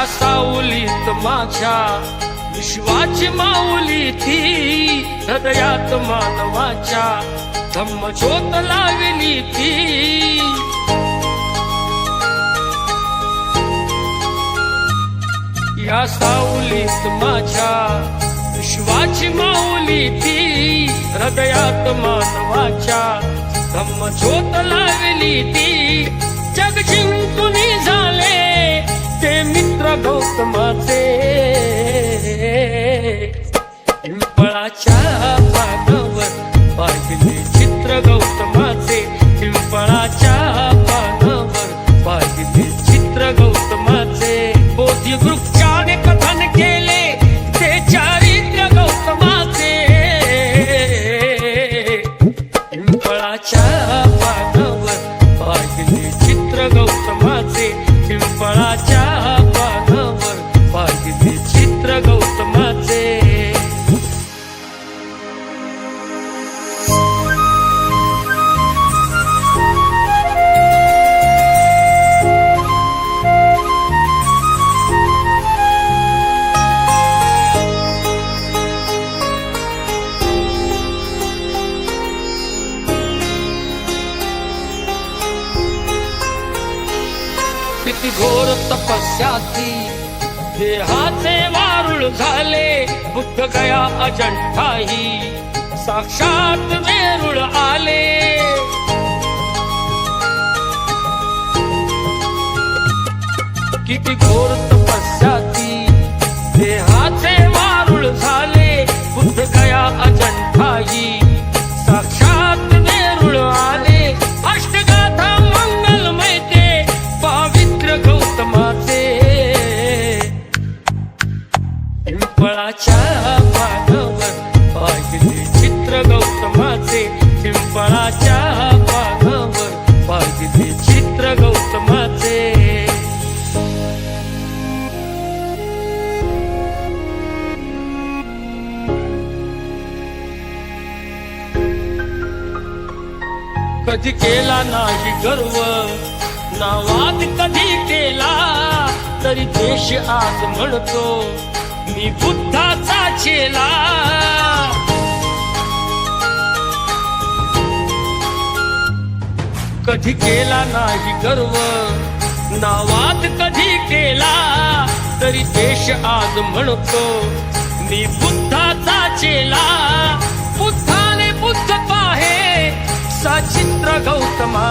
या सावलीत माझ्या विश्वाची माऊली ती, हृदयात मानवाच्या धम्मज्योत लावली ती. या सावलीत माझ्या विश्वाची माऊली ती, हृदयात मानवाच्या धम्मज्योत लावली ती. जग जिंकून झाले ते मित्र गौतमाचे, पिंपळाच्या पानावर पाहिले चित्र गौतमाचे, पिंपळाच्या पानावर पाहिले चित्र गौतमाचे. बोधी वृक्षाने कथन केले ते चारित्र्य गौतमाचे, पिंपळाच्या पानावर पाहिले चित्र गौतमाचे, पिंपळाच्या पानावर पाहिले चित्र गौतमाचे. किती घोर तपस्या ती, देहाचे वारुळ झाले. बुद्ध गया अजंठाही साक्षात वेरूळ आले. किती घोर तपस्या ती, देहाचे वारुळ झाले. बुद्ध गया अजंठाही साक्षात वेरूळ आले. अष्टगाथा मंगलमय ते पावित्र गौतमाचे, पिंपळाच्या पानावर पाहिले चित्र गौतमाचे, पिंपळाच्या पानावर पाहिले चित्र गौतमाचे. कधी केला नाही गर्व ना वाद कधी केला, तरी देश आज म्हणतो मी बुद्धाचा चेला. कधी केला नाही गर्व ना वाद कधी केला, तरी देश आज म्हणतो मी बुद्धाचा चेला. बुद्धाने बुद्ध पाहे सचित्र गौतमा